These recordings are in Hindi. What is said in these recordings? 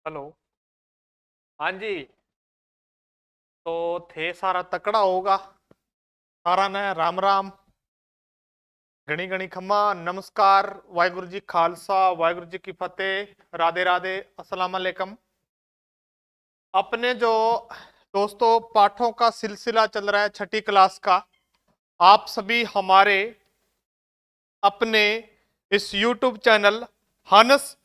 हेलो। हाँ जी। तो थे सारा तकड़ा होगा। सारा ने राम राम, घणी घणी खम्मा, नमस्कार, वाहिगुरु जी खालसा, वाहिगुरु जी की फतेह, राधे राधे, अस्सलाम वालेकुम। अपने जो दोस्तों पाठों का सिलसिला चल रहा है छठी क्लास का, आप सभी हमारे अपने इस YouTube channel Hans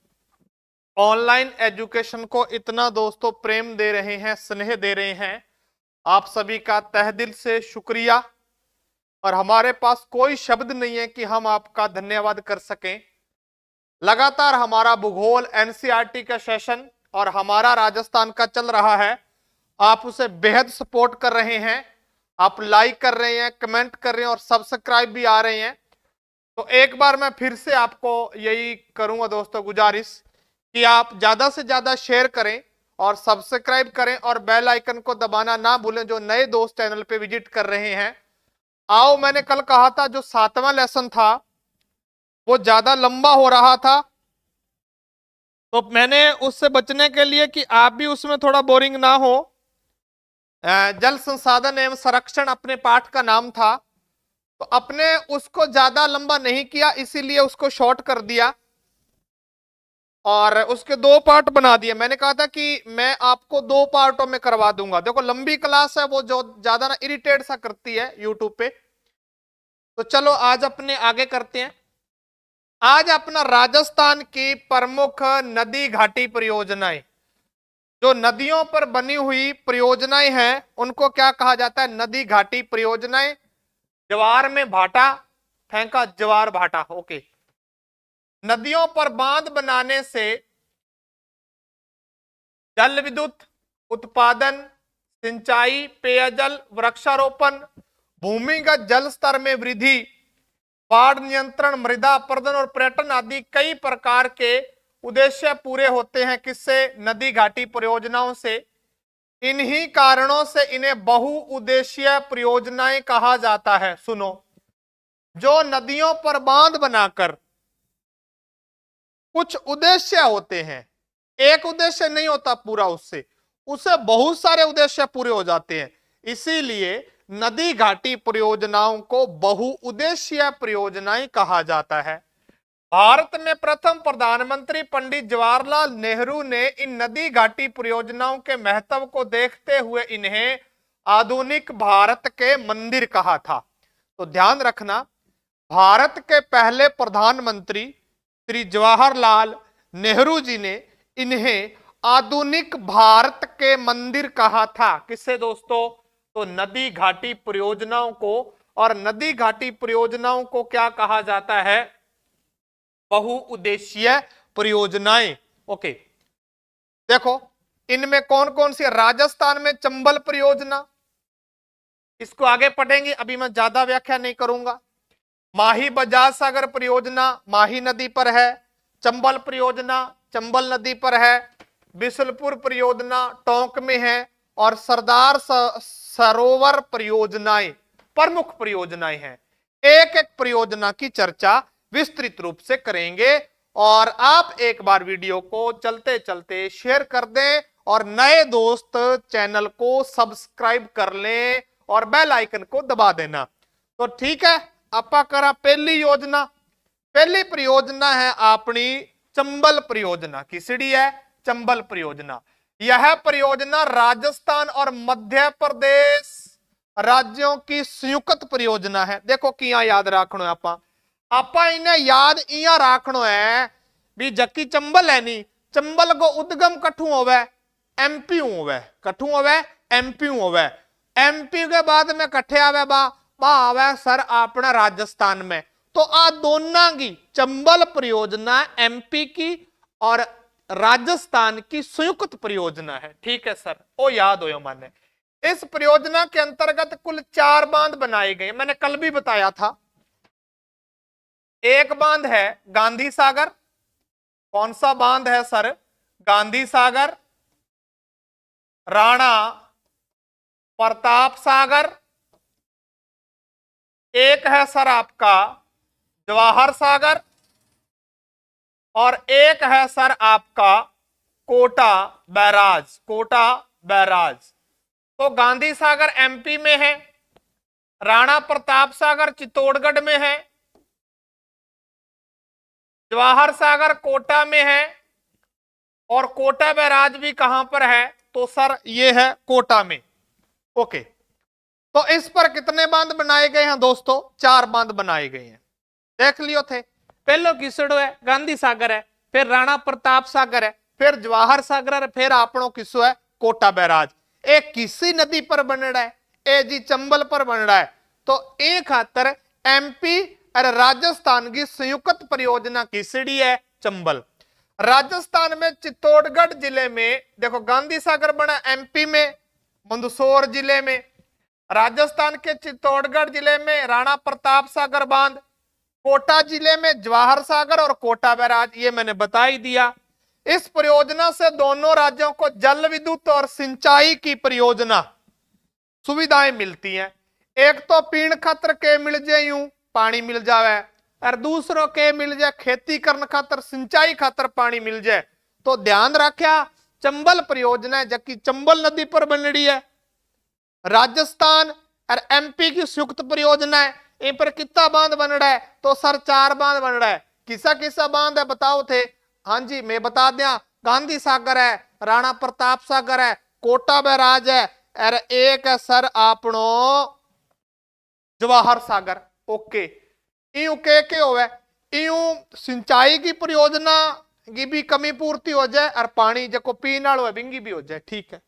online education को इतना दोस्तों प्रेम दे रहे हैं, स्नेह दे रहे हैं। आप सभी का तहे दिल से शुक्रिया। और हमारे पास कोई शब्द नहीं है कि हम आपका धन्यवाद कर सकें। लगातार हमारा भूगोल एनसीईआरटी का सेशन और हमारा राजस्थान का चल रहा है। आप उसे बेहद सपोर्ट कर रहे हैं, आप लाइक कर रहे हैं, कमेंट कर रहे हैं और सब्सक्राइब भी आ रहे हैं। तो एक बार मैं फिर से आपको यही करूंगा दोस्तों, गुजारिश कि आप ज्यादा से ज्यादा शेयर करें और सब्सक्राइब करें और बेल आइकन को दबाना ना भूलें। जो नए दोस्त चैनल पे विजिट कर रहे हैं, आओ, मैंने कल कहा था जो 7वां लेसन था वो ज्यादा लंबा हो रहा था, तो मैंने उससे बचने के लिए कि आप भी उसमें थोड़ा बोरिंग ना हो, जल संसाधन एवं संरक्षण अपने पाठ का नाम था, तो अपने उसको ज्यादा लंबा नहीं किया, इसीलिए उसको शॉर्ट कर दिया और उसके 2 पार्ट बना दिए। मैंने कहा था कि मैं आपको 2 पार्टों में करवा दूंगा। देखो लंबी क्लास है, वो जो ज्यादा ना इरिटेट सा करती है यूट्यूब पे। तो चलो आज अपने आगे करते हैं। आज अपना राजस्थान की प्रमुख नदी घाटी परियोजनाएं, जो नदियों पर बनी हुई परियोजनाएं हैं, उनको क्या कहा जाता है? नदी घाटी परियोजनाएं। ज्वार में भाटा फेंका, ज्वार भाटा, ओके। नदियों पर बांध बनाने से जल विद्युत उत्पादन, सिंचाई, पेयजल, वृक्षारोपण, भूमिगत जल स्तर में वृद्धि, बाढ़ नियंत्रण, मृदा अपरदन और पर्यटन आदि कई प्रकार के उद्देश्य पूरे होते हैं। किससे? नदी घाटी परियोजनाओं से। इन्हीं कारणों से इन्हें बहुउद्देशीय परियोजनाएं कहा जाता है। सुनो, जो नदियों पर बांध बनाकर कुछ उद्देश्य होते हैं, एक उद्देश्य नहीं होता पूरा, उससे उसे बहुत सारे उद्देश्य पूरे हो जाते हैं। इसीलिए नदी घाटी परियोजनाओं को बहुउद्देशीय परियोजनाएं कहा जाता है। भारत में प्रथम प्रधानमंत्री पंडित जवाहरलाल नेहरू ने इन नदी घाटी परियोजनाओं के महत्व को देखते हुए इन्हें आधुनिक भारत के मंदिर कहा था। तो ध्यान रखना, भारत के पहले प्रधानमंत्री श्री जवाहरलाल नेहरू जी ने इन्हें आधुनिक भारत के मंदिर कहा था। किससे दोस्तों? तो नदी घाटी परियोजनाओं को। और नदी घाटी परियोजनाओं को क्या कहा जाता है? बहुउद्देशीय परियोजनाएं। ओके, देखो इनमें कौन कौन सी? राजस्थान में चंबल परियोजना, इसको आगे पढ़ेंगे, अभी मैं ज्यादा व्याख्या नहीं करूंगा। माही बजाज सागर परियोजना माही नदी पर है। चंबल परियोजना चंबल नदी पर है। बिसलपुर परियोजना टोंक में है। और सरदार सरोवर परियोजनाएं प्रमुख परियोजनाएं हैं। एक एक परियोजना की चर्चा विस्तृत रूप से करेंगे। और आप एक बार वीडियो को चलते चलते शेयर कर दें और नए दोस्त चैनल को सब्सक्राइब कर लें और बेल आइकन को दबा देना। तो ठीक है, आपा करा पहली योजना। पहली परियोजना है अपनी चंबल परियोजना। किसड़ी है? चंबल परियोजना। यह परियोजना राजस्थान और मध्य प्रदेश राज्यों की संयुक्त परियोजना है। देखो किया याद रखना है, आपा इन्हें याद इया रखना है भी जक्की चंबल है नी, चंबल को उद्गम कठू होवे? एमपी होवे। कठू होवे? एमपी होवे। एमपी के बाद में कट्ठे आवे बा आवे सर अपना राजस्थान में। तो आ दोनों की चंबल परियोजना एमपी की और राजस्थान की संयुक्त परियोजना है। ठीक है सर, ओ याद हो माने। इस परियोजना के अंतर्गत कुल 4 बांध बनाए गए, मैंने कल भी बताया था। एक बांध है गांधी सागर। कौन सा बांध है सर? गांधी सागर, राणा प्रताप सागर। एक है सर आपका जवाहर सागर और एक है सर आपका कोटा बैराज, कोटा बैराज। तो गांधी सागर एमपी में है, राणा प्रताप सागर चित्तौड़गढ़ में है, जवाहर सागर कोटा में है, और कोटा बैराज भी कहां पर है? तो सर ये है कोटा में। ओके, तो इस पर कितने बांध बनाए गए हैं दोस्तों? 4 बांध बनाए गए हैं। देख लियो थे, पहलो किसड़ो है गांधी सागर है, फिर राणा प्रताप सागर है, फिर जवाहर सागर है, फिर आपनो किसो है कोटा बैराज। एक किसी नदी पर बन रहा है, ए जी चंबल पर बन रहा है। तो एक खातर एमपी और राजस्थान की संयुक्त परियोजना किसड़ी है? चंबल। राजस्थान में चित्तौड़गढ़ जिले में देखो गांधी सागर बना एमपी में मंदसौर जिले में, राजस्थान के चित्तौड़गढ़ जिले में राणा प्रताप सागर बांध, कोटा जिले में जवाहर सागर और कोटा बैराज, ये मैंने बता ही दिया। इस परियोजना से दोनों राज्यों को जल विद्युत और सिंचाई की परियोजना सुविधाएं मिलती हैं। एक तो पीण खातर के मिल जाए यूं पानी मिल जावे, और दूसरों के मिल जाए खेती करने खातर सिंचाई खातर पानी मिल जाए। तो ध्यान रखा चंबल परियोजना जबकि चंबल नदी पर बन रही है, राजस्थान और एमपी की संयुक्त परियोजना है। इन पर कितना बांध बन रहा है? तो सर 4 बांध बन रहा है। किसा किसा बांध है बताओ थे? हाँ जी मैं बता दिया, गांधी सागर है, राणा प्रताप सागर है, कोटा बैराज है, और एक है सर आपनो जवाहर सागर। ओके, यूं के होवे, यूं सिंचाई की परियोजना की भी कमी पूर्ति हो जाए और पानी जो पीने वाला है बिंगी भी हो जाए। ठीक है,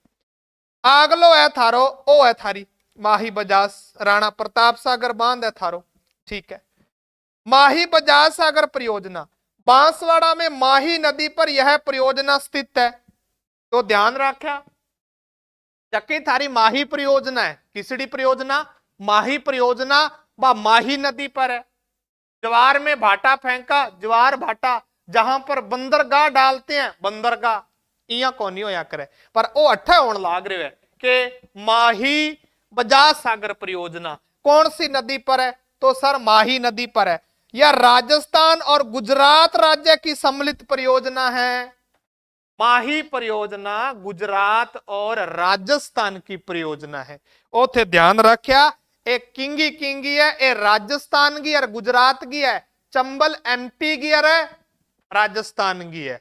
अगलो है थारो ओ है थारी माही बजाज राणा प्रताप सागर बांध है थारो। ठीक है, माही बजाज सागर परियोजना बांसवाड़ा में माही नदी पर यह परियोजना स्थित है। तो ध्यान रखा जबकि थारी माही परियोजना है, किसड़ी परियोजना? माही परियोजना व माही नदी पर है। ज्वार में भाटा फेंका, ज्वार भाटा जहां पर बंदरगाह डालते हैं, बंदरगाह इया कौन नहीं होया करे, पर वो अट्ठा होने लाग रहे है कि माही बजाज सागर परियोजना कौन सी नदी पर है? तो सर माही नदी पर है। यह राजस्थान और गुजरात राज्य की सम्मिलित परियोजना है। माही परियोजना गुजरात और राजस्थान की परियोजना है। ओथे ध्यान रखा, एक किंगी है, एक राजस्थान की और गुजरात की है, चंबल एमपी की और राजस्थान की है।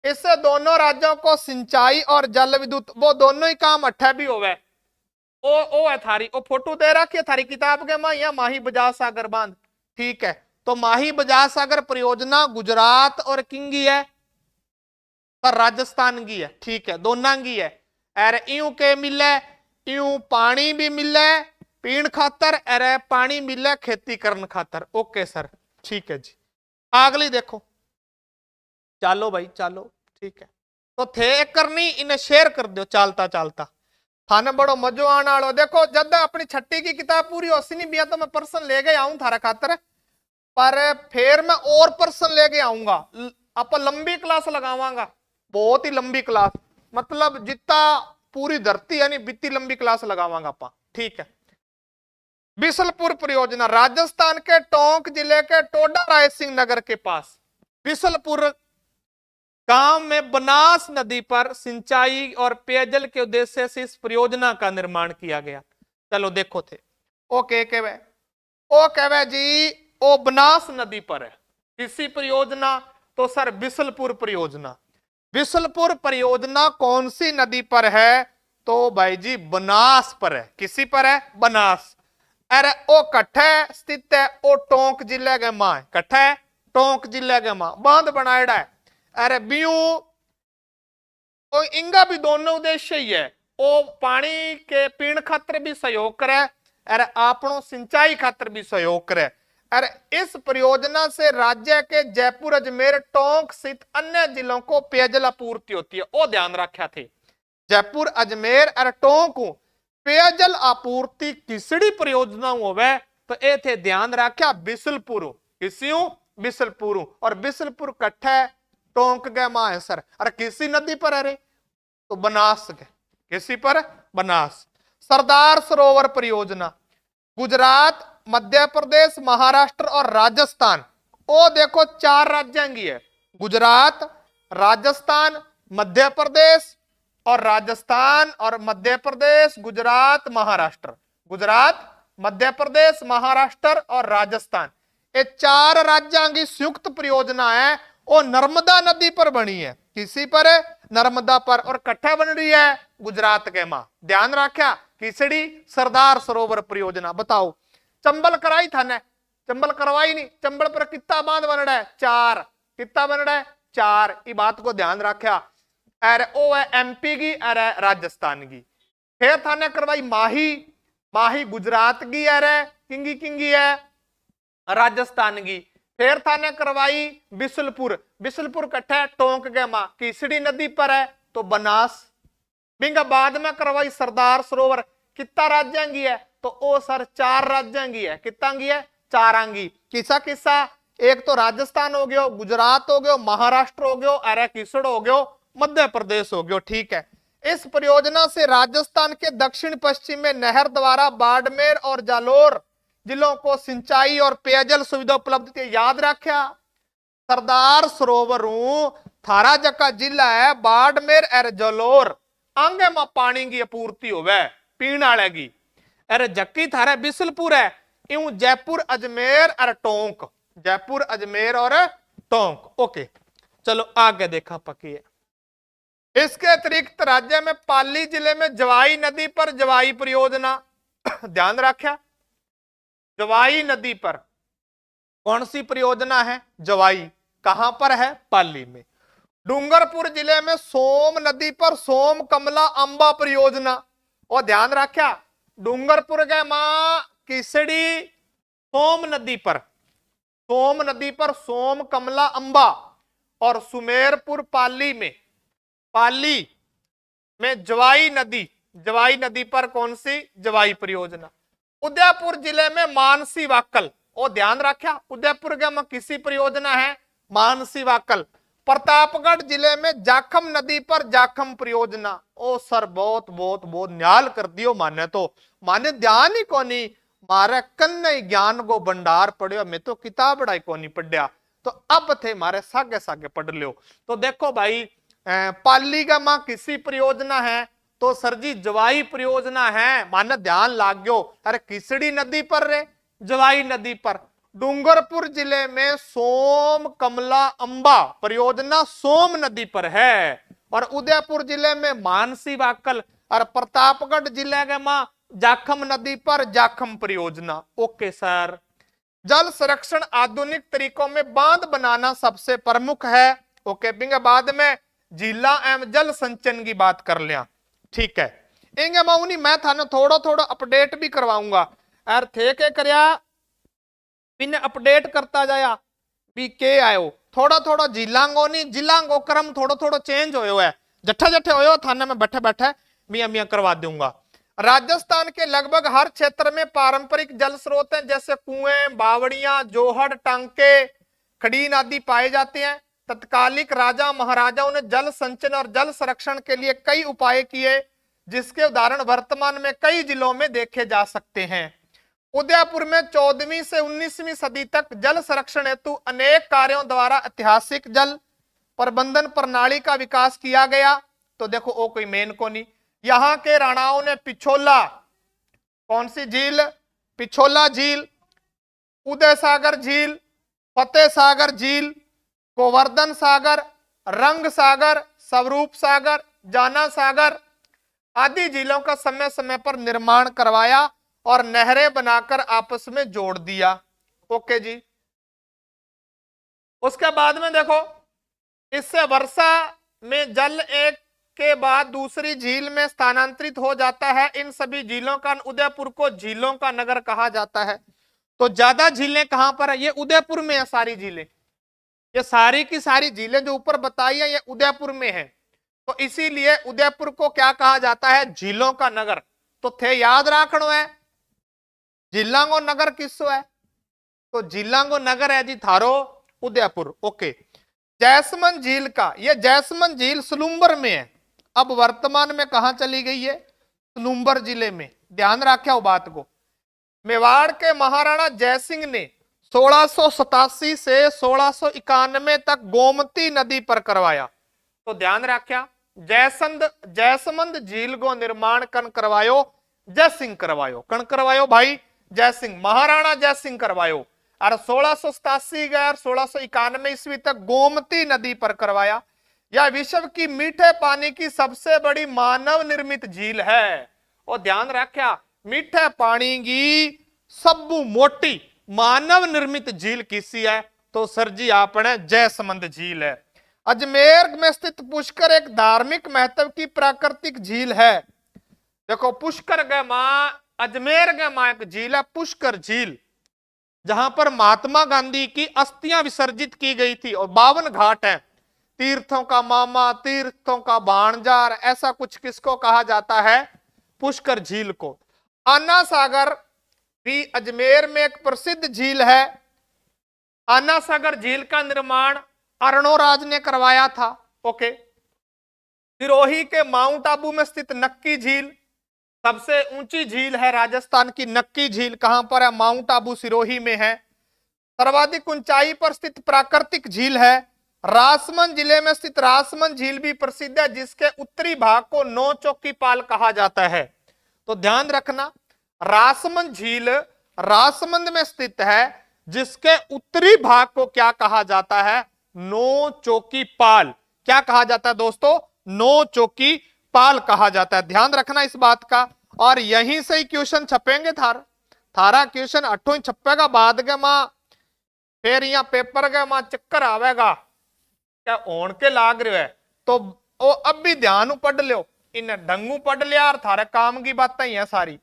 इससे दोनों राज्यों को सिंचाई और जल विद्युत वो दोनों ही काम अट्ठा भी होवे। ओ है थारी ओ फोटो दे रखी है थारी किताब के मां, या माही बजाज सागर बांध। ठीक है, तो माही बजाज सागर परियोजना गुजरात और किंगी है पर राजस्थान की है। ठीक है, दोनों की है। अरे यूं के मिले, यूं पानी भी मिले पीण खातर, अरे पानी मिले खेती करने खातर। ओके सर, ठीक है जी। अगली देखो, चालो भाई चालो। ठीक है, तो थे करनी इन्हें शेयर कर दो चालता चालता, थाने बड़ो मजो आने वालो। देखो जब अपनी छठी की किताब पूरी हो सी नहीं बिया तो मैं पर्सन ले गए आऊं थारा खातर, पर फिर मैं और पर्सन लेके आऊंगा। आप लंबी क्लास लगावांगा, बहुत ही लंबी क्लास, मतलब जितना पूरी धरती है नहीं बितनी लंबी क्लास लगावांगा आपा। ठीक है, बिसलपुर परियोजना राजस्थान के टोंक जिले के टोडा राय सिंह नगर के पास बिसलपुर गांव में बनास नदी पर सिंचाई और पेयजल के उद्देश्य से इस परियोजना का निर्माण किया गया। चलो देखो थे ओके कहवे जी ओ बनास नदी पर है किसी परियोजना? तो सर बिसलपुर परियोजना। बिसलपुर परियोजना कौन सी नदी पर है? तो भाई जी बनास पर है। किसी पर है? बनास। अरे ओ कट्ठे स्थित है, ओ टोंक जिले के मां है, कट्ठे टोंक जिले के मां बांध बनाएड़ा है। अरे बीऊ ओ इंगा भी दोनों उद्देश्य ही है, ओ पानी के पीण खातर भी सहयोग करे, अरे आपनो सिंचाई खातर भी सहयोग करे। अरे इस परियोजना से राज्य के जयपुर अजमेर टोंक सहित अन्य जिलों को पेयजल आपूर्ति होती है। ओ ध्यान रखा थे जयपुर अजमेर और टोंक पेयजल आपूर्ति किसड़ी परियोजना होवे? तो ए थे ध्यान रखा बिसलपुर, किसियों बिसलपुर, और बिसलपुर कट्ठे टोंक गए मां है सर। अरे किसी नदी पर है रे? तो बनास गए। किसी पर? बनास। सरदार सरोवर परियोजना गुजरात मध्य प्रदेश महाराष्ट्र और राजस्थान, ओ देखो 4 राज्यों की है, गुजरात राजस्थान मध्य प्रदेश और राजस्थान और मध्य प्रदेश, गुजरात, महाराष्ट्र, गुजरात, मध्य प्रदेश, महाराष्ट्र और राजस्थान, ये 4 राज्यों की संयुक्त परियोजना है। वो नर्मदा नदी पर बनी है। किसी पर? नर्मदा पर। और कट्ठा बन रही है गुजरात के मां। ध्यान रखा, किसड़ी? सरदार सरोवर परियोजना। बताओ, चंबल कराई था ने? चंबल करवाई नहीं। चंबल पर कितना बांध बन रहा है? 4। कितना बन रहा है? 4। ये बात को ध्यान रखा। अरे ओ है एमपी की, अरे राजस्थान की। फिर थाने करवाई माही, माही गुजरात की, अरे किंगी किंगी है राजस्थान की। फिर थाने करवाई बिसलपुर, बिसलपुर कट्ठा टोंक के मां, किसड़ी नदी पर है तो बनास। बिंगा बाद में करवाई सरदार सरोवर, कितना राज्यों की है तो ओ सर 4 राज्यों की है। कितना की है? 4 की। किसा किसा? एक तो राजस्थान हो गयो, गुजरात हो गयो, महाराष्ट्र हो गयो, अरे किसड़ हो गयो, मध्य प्रदेश हो गयो। ठीक है। इस परियोजना से राजस्थान के दक्षिण पश्चिम में नहर द्वारा बाड़मेर और जालोर जिलों को सिंचाई और पेयजल सुविधा उपलब्ध थी। याद रखा, सरदार सरोवर थारा जका जिला है बाड़मेर और जालोर, आगे में पानी की आपूर्ति होवे पीने वाले की। अरे जक्की थारा बिसलपुर है, यूं जयपुर, अजमेर और टोंक, जयपुर, अजमेर और टोंक। ओके, चलो आगे देखा पक्की है। इसके अतिरिक्त राज्य में पाली जिले में जवाई नदी पर जवाई परियोजना। ध्यान रखा, जवाई नदी पर कौन सी परियोजना है? जवाई। कहां पर है? पाली में। डूंगरपुर जिले में सोम नदी पर सोम कमला अंबा परियोजना। और ध्यान रखा, डूंगरपुर के मां किसड़ी सोम नदी पर, सोम नदी पर सोम कमला अंबा। और सुमेरपुर पाली में, पाली में जवाई नदी, जवाई नदी पर कौन सी? जवाई परियोजना। उदयपुर जिले में मानसी वाकल। और ध्यान रखा, उदयपुर के में किसी परियोजना है? मानसी वाकल। प्रतापगढ़ जिले में जाखम नदी पर जाखम परियोजना। ओ सर बहुत बहुत बहुत न्याल कर दियो माने, तो माने ध्यान ही कोनी, मारे कन्ने ज्ञान को भंडार पढ़ियो, मैं तो किताब पढ़ाई कोनी पढ़िया, तो अब थे मारे सागे सागे पढ़ लियो। तो देखो भाई, पाली का मां किसी परियोजना है तो सर जी जवाई परियोजना है, माने ध्यान लाग गयो। अरे किसड़ी नदी पर रे? जवाई नदी पर। डूंगरपुर जिले में सोम कमला अंबा परियोजना सोम नदी पर है। और उदयपुर जिले में मानसी वाकल और प्रतापगढ़ जिले के मां जाखम नदी पर जाखम परियोजना। Okay sir. जल संरक्षण आधुनिक तरीकों में बांध बनाना सबसे प्रमुख है। ओके, बिंगे बाद में जिला एवं जल संचयन की बात कर लिया। ठीक है, इंगे माउनी मैं थाने थोड़ा थोड़ा अपडेट भी करवाऊंगा। यार थे के करया बिन अपडेट करता जाया भी के आयो, थोड़ा थोड़ा जिलांगो नहीं, जिलांगो क्रम थोड़ा थोड़ा चेंज होयो है, जट्ठे जट्ठे होयो थाने में बैठे बैठे मियां मियां करवा दूंगा। राजस्थान के लगभग हर क्षेत्र में पारंपरिक जल स्रोत हैं, जैसे कुएं, बावड़ियां, जोहड़, टांके, खड़ीन आदि पाए जाते हैं। तत्कालिक राजा महाराजाओं ने जल संचयन और जल संरक्षण के लिए कई उपाय किए, जिसके उदाहरण वर्तमान में कई जिलों में देखे जा सकते हैं। उदयपुर में 14वीं से 19वीं सदी तक जल संरक्षण हेतु अनेक कार्यों द्वारा ऐतिहासिक जल प्रबंधन प्रणाली का विकास किया गया। तो देखो ओ कोई मेन को नहीं, यहां के राणाओं ने पिछोला, कौन सी झील? पिछोला झील, उदय सागर झील, फतेह सागर झील, गोवर्धन सागर, रंग सागर, स्वरूप सागर, जाना सागर आदि झीलों का समय समय पर निर्माण करवाया और नहरें बनाकर आपस में जोड़ दिया। ओके जी। उसके बाद में देखो, इससे वर्षा में जल एक के बाद दूसरी झील में स्थानांतरित हो जाता है। इन सभी झीलों का उदयपुर को झीलों का नगर कहा जाता है। तो ज्यादा झीलें कहां पर है? ये उदयपुर में है सारी झीलें, ये सारी की सारी झीलें जो ऊपर बताई है ये उदयपुर में है। तो इसीलिए उदयपुर को क्या कहा जाता है? झीलों का नगर। तो थे याद रखना है, जिलांगो नगर किसो है? तो जिलांगो नगर है जी थारो उदयपुर। ओके। जैसमंद झील का, ये जैसमंद झील सलूम्बर में है, अब वर्तमान में कहां चली गई है? सलूम्बर जिले में। ध्यान रखा हो बात को। मेवाड़ के महाराणा जयसिंह ने 1687 से 1691 तक गोमती नदी पर करवाया। तो ध्यान रखा जयसमंद झील को निर्माण कन करवायो, जय सिंह करवायो। कन करवायो भाई? जय सिंह, महाराणा जय सिंह करवायो। और 1687 गए और 1691 ईस्वी तक गोमती नदी पर करवाया। यह विश्व की मीठे पानी की सबसे बड़ी मानव निर्मित झील है। और ध्यान रखा मीठे पानी की सबू मोटी मानव निर्मित झील किसी है? तो सर जी आपने जयसमंद झील है। अजमेर में स्थित पुष्कर एक धार्मिक महत्व की प्राकृतिक झील है। देखो पुष्कर गए मां, अजमेर गए मां एक झील है पुष्कर झील, जहां पर महात्मा गांधी की अस्थियां विसर्जित की गई थी। और 52 घाट हैं। तीर्थों का मामा, तीर्थों का भाणजार, ऐसा कुछ किसको कहा जाता है? पुष्कर झील को। अन्ना सागर भी अजमेर में एक प्रसिद्ध झील है। अन्ना सागर झील का निर्माण अरुणोराज ने करवाया था। ओके। सिरोही के माउंट आबू में स्थित नक्की झील सबसे ऊंची झील है। राजस्थान की नक्की झील कहां पर है? माउंट आबू सिरोही में है। सर्वाधिक ऊंचाई पर स्थित प्राकृतिक झील है। रासमंद जिले में स्थित रासमंद झील भी प्रसिद्ध है, जिसके उत्तरी भाग को नौ चौकी पाल कहा जाता है। तो ध्यान रखना रासमंद झील रासमंद में स्थित है, जिसके उत्तरी भाग को क्या कहा जाता है? नौ चौकी पाल। क्या कहा जाता है दोस्तों? नौ चौकी पाल कहा जाता है। ध्यान रखना इस बात का। और यहीं से ही क्वेश्चन छपेंगे थारा क्वेश्चन 8 छपेगा बाद के मां, फिर यहाँ पेपर के मां चक्कर आवेगा क्या ओन के लाग रहे है। तो वो अब भी ध्यान पढ़ लो, इन्हें ढंगू पढ़ लिया और थारे काम की बातें ही है सारी।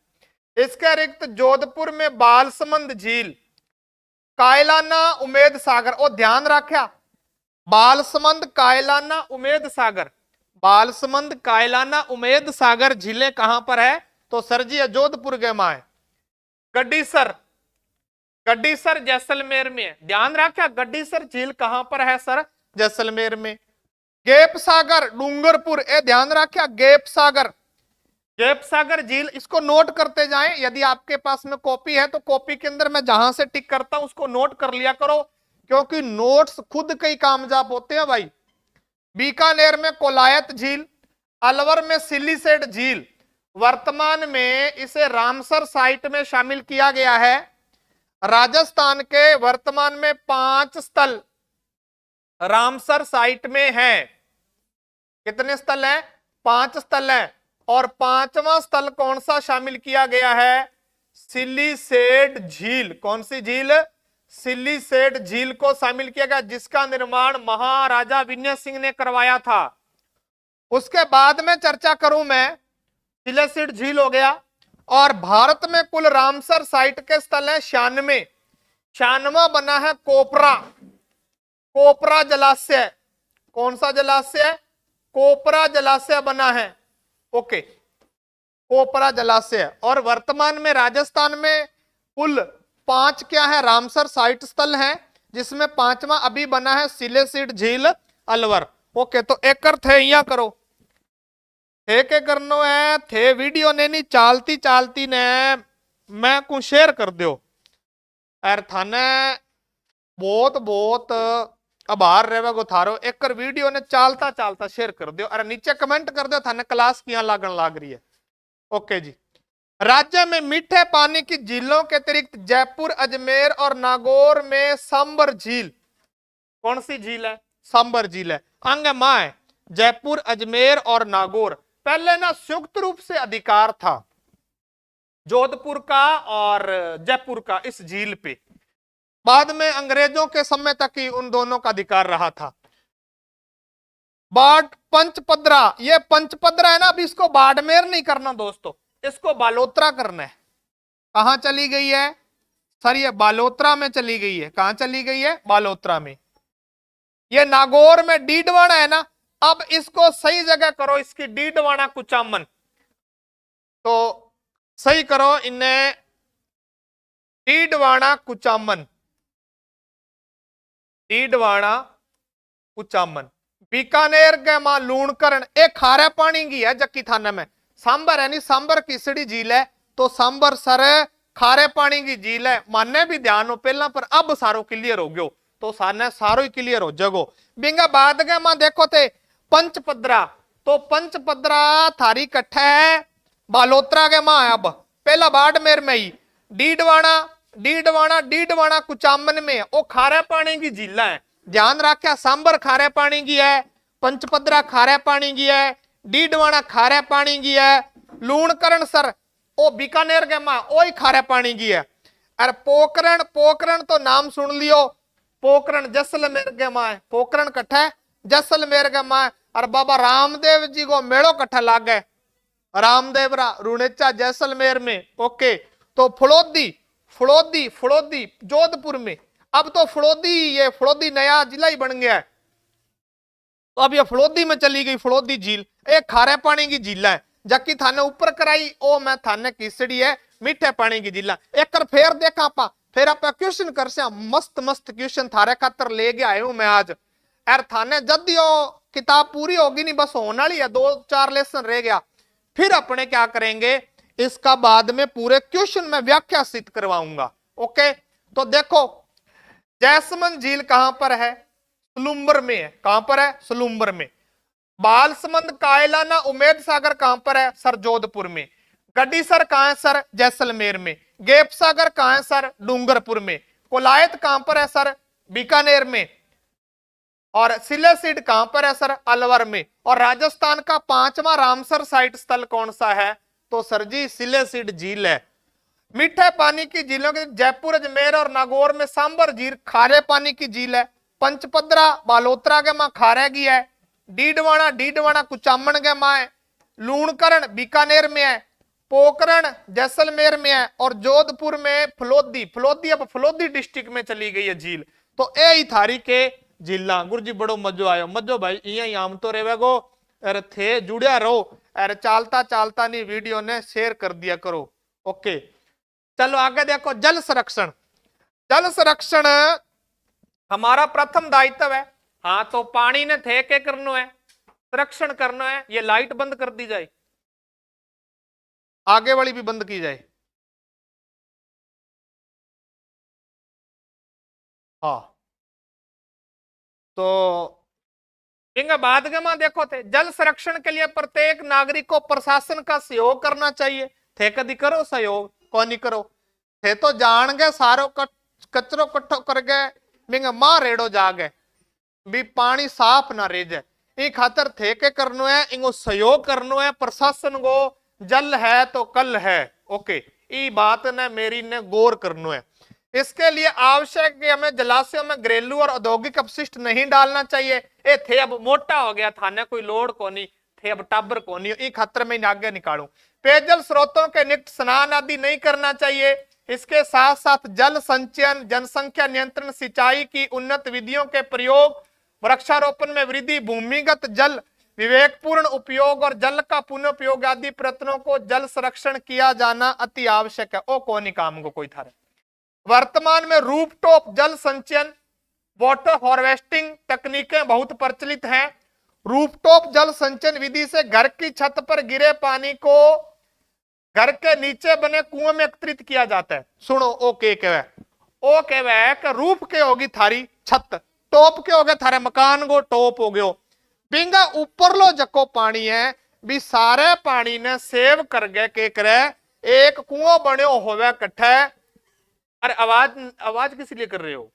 इसके अतिरिक्त जोधपुर में बालसमंद झील, कायलाना, उमेद सागर। और ध्यान रखा बालसमंद, कायलाना, उमेद सागर, बालसमंद, कायलाना, उमेद सागर झीलें कहां पर है? तो सर जी जोधपुर के मां है। गड्डीसर, गड्डीसर जैसलमेर में है। ध्यान रखा गड्डीसर झील कहां पर है सर? जैसलमेर में। गेप सागर डूंगरपुर, ए ध्यान रखा गेप सागर, गेप सागर झील, इसको नोट करते जाएं। यदि आपके पास में कॉपी है तो कॉपी के अंदर मैं जहां से टिक करता हूं उसको नोट कर लिया करो, क्योंकि नोट्स खुद कई कामयाब होते हैं भाई। बीकानेर में कोलायत झील, अलवर में सिल्लीसेट झील, वर्तमान में इसे रामसर साइट में शामिल किया गया है। राजस्थान के वर्तमान में 5 स्थल रामसर साइट में है। कितने स्थल हैं? 5 स्थल हैं। और 5वां स्थल कौन सा शामिल किया गया है? सिल्लीसेट झील। कौन सी झील? सिल्लीसेट झील को शामिल किया गया, जिसका निर्माण महाराजा विनय सिंह ने करवाया था। उसके बाद में चर्चा करूं मैं, सिल्लीसेट झील हो गया। और भारत में कुल रामसर साइट के स्थल है 96। 96वां बना है कोपरा, कोपरा जलाशय। कौन सा जलाशय? कोपरा जलाशय बना है। ओके, कोपरा जलाशय। और वर्तमान में राजस्थान में कुल 5 क्या है? रामसर साइट स्थल हैं, जिसमें 5वां अभी बना है सिल्लीसेट झील अलवर। ओके, तो एक थे यहाँ करो, थे के करनो है, थे वीडियो ने नहीं चालती चालती ने मैं को शेयर कर दो। और थाने बहुत बहुत आभार रहेगा थारो, एक वीडियो ने चालता चालता शेयर कर दो और नीचे कमेंट कर दो थाने क्लास किया लागन लाग रही है। ओके जी। राज्य में मीठे पानी की झीलों के अतिरिक्त जयपुर, अजमेर और नागौर में सांबर झील। कौन सी झील है? सांबर झील है। अंग मां है जयपुर, अजमेर और नागौर। पहले ना संयुक्त रूप से अधिकार था जोधपुर का और जयपुर का इस झील पे, बाद में अंग्रेजों के समय तक ही उन दोनों का अधिकार रहा था। पंचपदरा, ये पंचपदरा है ना, अभी इसको बाड़मेर नहीं करना दोस्तों, इसको बालोतरा करना है। कहां चली गई है सर? ये बालोतरा में चली गई है। कहां चली गई है? बालोतरा में। ये नागौर में डीडवाना है ना, अब इसको सही जगह करो, इसकी डीडवाना कुचामन, तो सही करो इन्हें, डीडवाना कुचामन, डीडवाना कुचामन। बीकानेर के मां लूणकरण, एक खारे पानी की है जक्की थाने में। सांबर है नहीं, सांबर किसड़ी झील है, तो सांबर सर खारे पानी की झील है। माने भी ध्यान हो पहला, पर अब सारो क्लियर हो गयो, तो साने सारो ही क्लियर हो जगो। बिंगा बाद के मां देखो थे पंचपदरा, तो पंचपदरा थारी कट्ठा है बालोतरा के मां। अब पहला बाड़मेर में ही डीडवाना, डीडवाना डीडवाना कुचामन में वो खारे पानी की झील है। ध्यान रखा, सांबर खारे पानी की है, पंचपदरा खारे पानी की है, डीडवाना खारे पानी की है, लूणकरण सर ओ बीकानेर के मां ओ ही खारे पानी की है। और पोकरण, पोकरण तो नाम सुन लियो, पोकरण जैसलमेर के मां है। पोकरण कट्ठा है जैसलमेर के मां। और बाबा रामदेव जी को मेड़ो कट्ठा लाग गए, रामदेवरा रुणेचा जैसलमेर में। ओके, तो फड़ौदी, फड़ौदी, फड़ौदी जोधपुर में। अब तो फड़ौदी, ये फड़ौदी नया जिला ही बन गया है, तो अब ये फड़ौदी में चली गई फड़ौदी झील। एक खारे पानी की झील है, जबकि थाने ऊपर कराई ओ मैं थाने किसड़ी है मीठे पानी की झील। एक फेर देखा आपा, फिर आप क्वेश्चन कर से मस्त मस्त क्वेश्चन थारे खातर ले गया आया हूं मैं आज। यार थाने जब यो किताब पूरी होगी नहीं, बस होने वाली है, 2-4 लेसन रह गया, फिर अपने क्या करेंगे इसका बाद में पूरे क्वेश्चन में व्याख्या सिद्ध करवाऊंगा। ओके, तो देखो जैसमंद झील कहां पर है, सलूम्बर में है। कहां पर है, सलूम्बर में। बालसमंद, कायलाना, उमेद सागर कहां पर है सर, जोधपुर में। गड्डीसर कहां है सर, जैसलमेर में। गेप सागर कहां है सर, डूंगरपुर में। कोलायत कहां पर है सर, बीकानेर में। और सिलेसीड कहां पर है सर, अलवर में। और राजस्थान का 5वां रामसर साइट स्थल कौन सा है, तो सर जी सिलेसीड झील है। मीठे पानी की झीलों के जयपुर, अजमेर और नागौर में सांबर झील खारे पानी की झील है। पंचपदरा बालोतरा के मां खारे की है। डीडवाना, डीडवाना कुचामन के मां है। लूणकरण बीकानेर में है। पोकरण जैसलमेर में है। और जोधपुर में फलोदी, फलोदी अब फलोदी डिस्ट्रिक्ट में चली गई है झील। तो ए ही थारी के जिला। गुरुजी बड़ो मजो आयो, मजो भाई इं आम तो रेवेगो। अरे थे जुड़िया रहो, अरे चालता चालता नहीं वीडियो ने शेयर कर दिया करो। ओके, चलो आगे देखो जल संरक्षण। जल संरक्षण हमारा प्रथम दायित्व है। हाँ, तो पानी ने थे के करनो है, संरक्षण करना है। ये लाइट बंद कर दी जाए, आगे वाली भी बंद की जाए। हाँ, तो बाद में देखो थे जल संरक्षण के लिए प्रत्येक नागरिक को प्रशासन का सहयोग करना चाहिए। थे कदी करो सहयोग, कौन नहीं करो। थे तो जान गए सारो कचरो कट्ठो कर गए, बिंग मां रेड़ो जा गए भी पानी साफ ना रह जाए। इन खातर थे के करनो है, इनको सहयोग करनो है प्रशासन को। जल है तो कल है। ओके, ई बात ने मेरी ने गौर करनो है। इसके लिए आवश्यक है हमें जलाशयों में घरेलू और औद्योगिक अपशिष्ट नहीं डालना चाहिए। ए थे अब मोटा हो गया, थाने कोई लोड को नहीं, थे अब टाबर को नहीं, ई खातर मैं आगे निकालू। पेयजल स्रोतों के निकट स्नान आदि नहीं करना चाहिए। इसके साथ साथ जल संचयन, जनसंख्या नियंत्रण, सिंचाई की उन्नत विधियों के प्रयोग, वृक्षारोपण में वृद्धि, भूमिगत जल विवेकपूर्ण उपयोग और जल का पुनः उपयोग आदि प्रयत्नों को जल संरक्षण किया जाना अति आवश्यक है। ओ कौन काम को कोई थारे। वर्तमान में रूफटॉप जल संचयन, वाटर हार्वेस्टिंग तकनीकें बहुत प्रचलित हैं। रूफटॉप जल संचयन विधि से घर की छत पर गिरे पानी को घर के नीचे बने कुएं में एकत्रित किया जाता है। सुनो ओ के कहवे कि रूफ के होगी थारी छत, टॉप के हो गए थारे मकान को टॉप हो गयो, बिंगा ऊपर लो जको पानी है भी सारे पानी ने सेव कर गए के करे एक कुआं बनो होवे कट्ठे। अरे आवाज आवाज किस लिए कर रहे हो,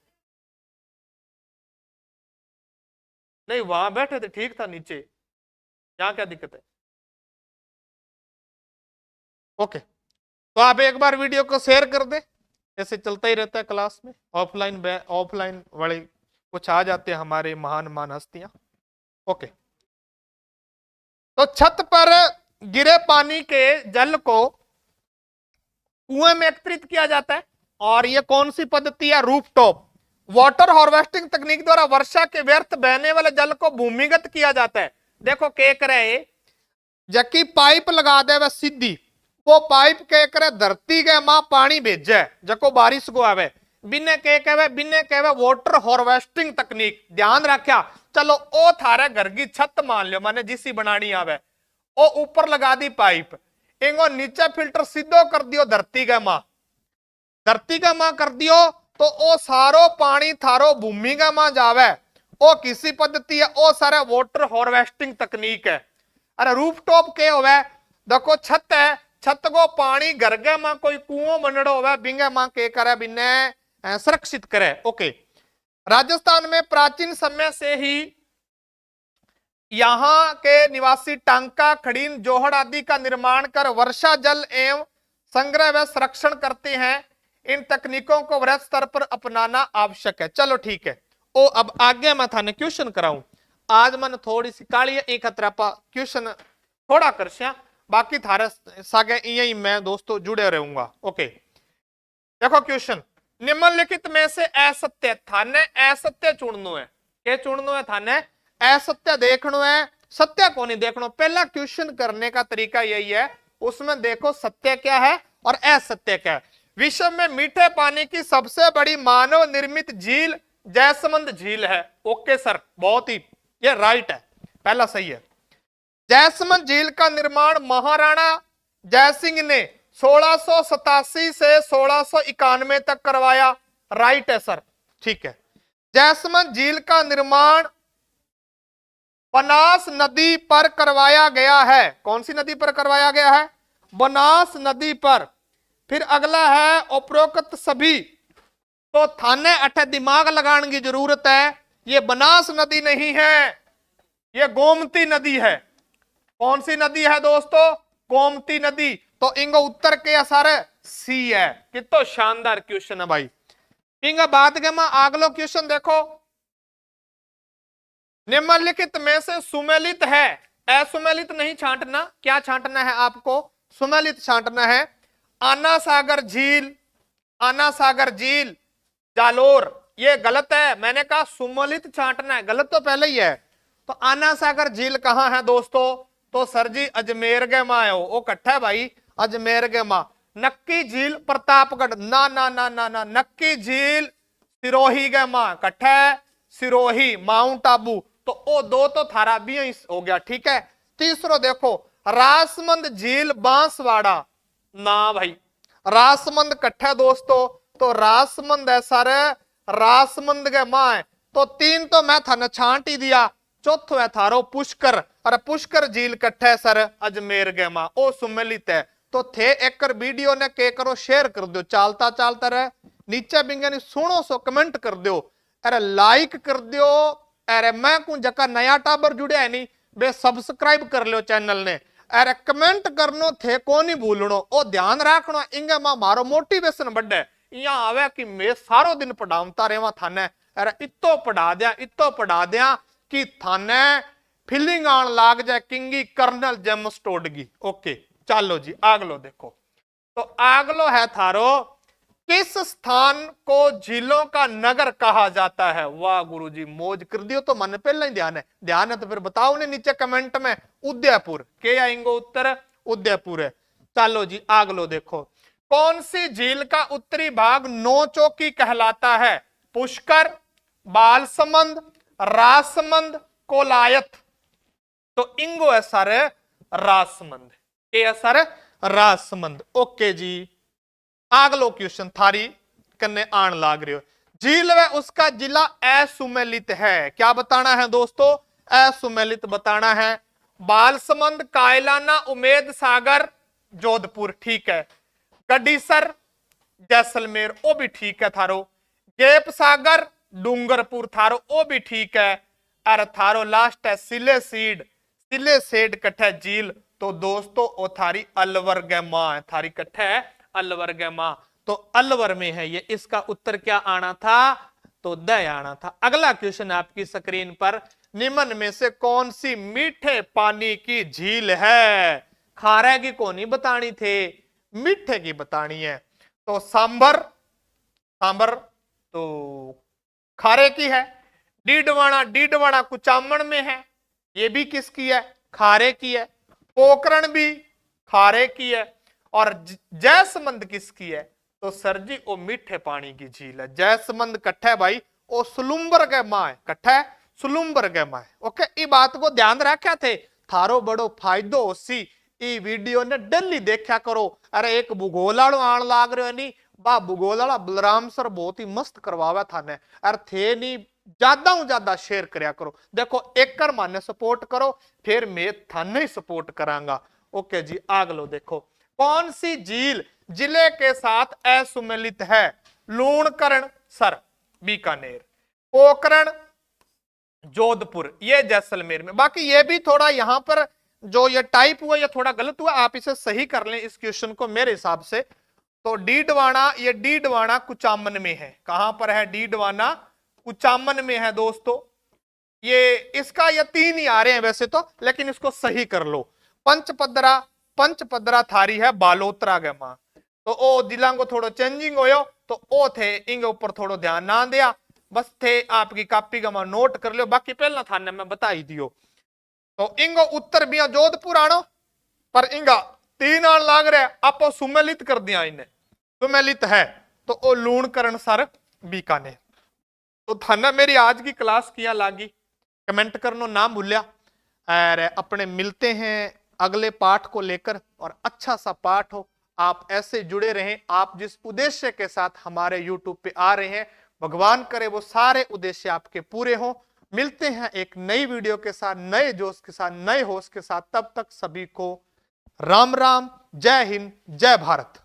नहीं वहां बैठे थे ठीक था, नीचे यहां क्या दिक्कत है। ओके, तो आप एक बार वीडियो को शेयर कर दे, ऐसे चलता ही रहता है क्लास में। ऑफलाइन वाले कुछ आ जाते हैं हमारे महान महान हस्तियां। ओके, तो छत पर गिरे पानी के जल को कुएं में एकत्रित किया जाता है। और ये कौन सी पद्धति है, रूफटॉप वाटर हार्वेस्टिंग तकनीक द्वारा वर्षा के व्यर्थ बहने वाले जल को भूमिगत किया जाता है। देखो के करे जबकि पाइप लगा दे वह सीधी, वो पाइप के करे धरती के मां पानी भेजे जको बारिश को आवे, बिने कहवे वाटर हार्वेस्टिंग तकनीक। ध्यान रखा, चलो ओ थारे घर की छत मान लो माने जिसी बनानी आवे, ओ ऊपर लगा दी पाइप, इंगो नीचे फिल्टर सीधो कर दियो धरती के मां, धरती का मां कर दियो तो ओ सारो पानी थारो भूमि का मां जावे। ओ किसी पद्धति है ओ सर वाटर हार्वेस्टिंग तकनीक है। अरे रूफटॉप के होवे देखो छत है, छत को पानी घर के मां कोई कुओं बनड़ो होवे बिंगे मां के करे बिन्ने सुरक्षित करे। ओके, राजस्थान में प्राचीन समय से ही यहां के निवासी टांका, खड़ीन, जोहड़ आदि का निर्माण कर वर्षा जल एवं संग्रह व संरक्षण करते हैं। इन तकनीकों को वृहद स्तर पर अपनाना आवश्यक है। चलो ठीक है, ओ अब आगे मैं थाने क्वेश्चन कराऊं। आज मैंने थोड़ी सी काली एक खतरा क्वेश्चन थोड़ा करस्या, बाकी थारे सागे यही मैं दोस्तों जुड़े रहूंगा। ओके, देखो क्वेश्चन, निम्नलिखित में से असत्य थाने असत्य चुननो है। क्या चुननो है थाने? असत्य देखनो है, सत्य को नहीं देखनो। पहला क्वेश्चन करने का तरीका यही है, उसमें देखो सत्य क्या है और असत्य क्या है। विश्व में मीठे पानी की सबसे बड़ी मानव निर्मित झील जयसमंद झील है। ओके सर, बहुत ही ये राइट है, पहला सही है। जयसमंद झील का निर्माण महाराणा जयसिंह ने 1687 से 1691 तक करवाया। राइट है सर, ठीक है। जयसमंद झील का निर्माण बनास नदी पर करवाया गया है। कौन सी नदी पर करवाया गया है? बनास नदी पर। फिर अगला है उपरोक्त सभी, तो थाने अठे दिमाग लगाने की जरूरत है। ये बनास नदी नहीं है, ये गोमती नदी है। कौन सी नदी है दोस्तों? गोमती नदी। तो इंग उत्तर के असर सी है। कितो शानदार क्वेश्चन है भाई। इंग बात के मैं अगलो क्वेश्चन देखो, निम्नलिखित में से सुमेलित है, असुमेलित नहीं छांटना। क्या छांटना है आपको? सुमेलित छांटना है। आना सागर झील, आना सागर झील जालोर, ये गलत है। मैंने कहा सुमेलित छांटना है, गलत तो पहले ही है। तो आना सागर झील कहां है दोस्तों? तो सर जी अजमेर के मां है वो कट्ठा है भाई, अजमेर के मां। नक्की झील प्रतापगढ़, ना ना ना ना ना, नक्की झील सिरोही के मां, कट्ठा है सिरोही, माउंट आबू। तो ओ दो तो थारा भी हो गया, ठीक है। तीसरो देखो रासमंद झील बांसवाड़ा, ना भाई, रासमंद कट्ठा दोस्तों, तो रासमंद है सर, रासमंद के मां है। तो तीन तो मैं थाने छांट ही दिया। चौथो है थारो पुष्कर, और पुष्कर झील कट्ठा है सर अजमेर के मां, ओ सुमेलित है। तो थे एक वीडियो ने के करो शेयर कर दो, चालता चालता रहे नीचे बिंगे सुनो सो कमेंट कर दो, अरे लाइक कर दो। अरे मैं को जका नया टाबर जुड़े है नहीं बे सब्सक्राइब कर लो चैनल ने। अरे कमेंट करनो थे को नहीं भूलनो, ओ ध्यान रखना इंगे मां मारो मोटिवेशन बढ़े। यहाँ आवे कि मैं सारो दिन पढ़ावता रेवा थाने, अरे इतो पढ़ा दिया, इतो पढ़ा दिया कि थाने फीलिंग आन लाग जाए किंगी कर्नल जेम्स टोडगी। ओके चलो जी आगलो देखो, तो आगलो है थारो, किस स्थान को झीलों का नगर कहा जाता है? वाह गुरुजी मौज कर दियो, तो मन पहले ही ध्यान है तो फिर बताओ ने नीचे कमेंट में। उदयपुर के आएंगे उत्तर, उदयपुर है। चलो जी आगलो देखो, कौन सी झील का उत्तरी भाग नौचौकी कहलाता है? पुष्कर, बालसमंद, रासमंद, कोलायत। तो इंगो है सर रासमंद, के है सर रासमंद। ओके जी आगलो क्वेश्चन थारी कन्ने आन लाग रहे हो। झील व उसका जिला असुमेलित है, क्या बताना है दोस्तों? असुमेलित बताना है। बालसमंद, कायलाना, उमेद सागर, जोधपुर, ठीक है। गडीसर, जैसलमेर, वो भी ठीक है थारो। गेप सागर, डूंगरपुर थारो, वो भी ठीक है। अरे थारो लास्ट है सिलेसीड, सिलेसीड कट्ठे झील। तो दोस्तों ओ थारी अलवर गमा है, थारी कट्ठे है अलवर गमा, तो अलवर में है ये। इसका उत्तर क्या आना था? तो द आना था। अगला क्वेश्चन आपकी स्क्रीन पर, निम्न में से कौन सी मीठे पानी की झील है? खारे की को नहीं बतानी थे, मीठे की बतानी है। तो सांबर, सांबर तो खारे की है। डीडवाना, डीडवाना कुचामन में है, ये भी किसकी है? खारे की है। पोखरण भी खारे की है। और जयसमंद किसकी है? तो सर जी वो मीठे पानी की झील है। जयसमंद कट्ठा है भाई, वो सुलुम्बर के मां है, कट्ठा है सुलुम्बर के मां है। ओके ये बात को ध्यान रखा थे, थारो बड़ो फायदो होसी ई वीडियो ने डेली देखा करो। अरे एक भूगोल वालों आन लाग रहे हो नहीं बा, भूगोल वाला बलराम सर बहुत ही मस्त करवावा थाने। अरे थे नहीं ज्यादा शेयर करया करो। देखो एकड़ माने सपोर्ट करो, फिर मैं थाने ही सपोर्ट करांगा। ओके जी, आग लो। देखो कौन सी झील जिले के साथ असुमेलित है? लूणकरण सर बीकानेर, पोखरण जोधपुर, ये जैसलमेर में। बाकी ये भी थोड़ा यहां पर जो ये टाइप हुआ ये थोड़ा गलत हुआ, आप इसे सही कर लें इस क्वेश्चन को मेरे हिसाब से। तो डीडवाना, ये डीडवाना कुचामन में है। कहां पर है? डीडवाना कुचामन में है दोस्तों। ये इसका ये 3 ही आ रहे हैं वैसे तो, लेकिन इसको सही कर लो। पंचपदरा, पंचपदरा थारी है बालोतरा के मां। तो ओ दिला को थोड़ो चेंजिंग होयो, तो ओ थे इंगे ऊपर थोड़ो ध्यान ना दिया, बस थे आपकी कॉपी का नोट कर लियो, बाकी पहला थाने में बता ही दियो। तो इंगो उत्तर भी जोधपुर आनो, पर इंगा 3 आन लाग रहा है, आप सुमेलित कर दिया इन्हें। सुमेलित है तो ओ लूणकरण सर बीकानेर। तो थाना मेरी आज की क्लास किया लागी, कमेंट करना ना भूलिया। और अपने मिलते हैं अगले पाठ को लेकर, और अच्छा सा पाठ हो। आप ऐसे जुड़े रहें, आप जिस उद्देश्य के साथ हमारे YouTube पे आ रहे हैं, भगवान करे वो सारे उद्देश्य आपके पूरे हों। मिलते हैं एक नई वीडियो के साथ, नए जोश के साथ, नए होश के साथ। तब तक सभी को राम राम, जय हिंद, जय भारत।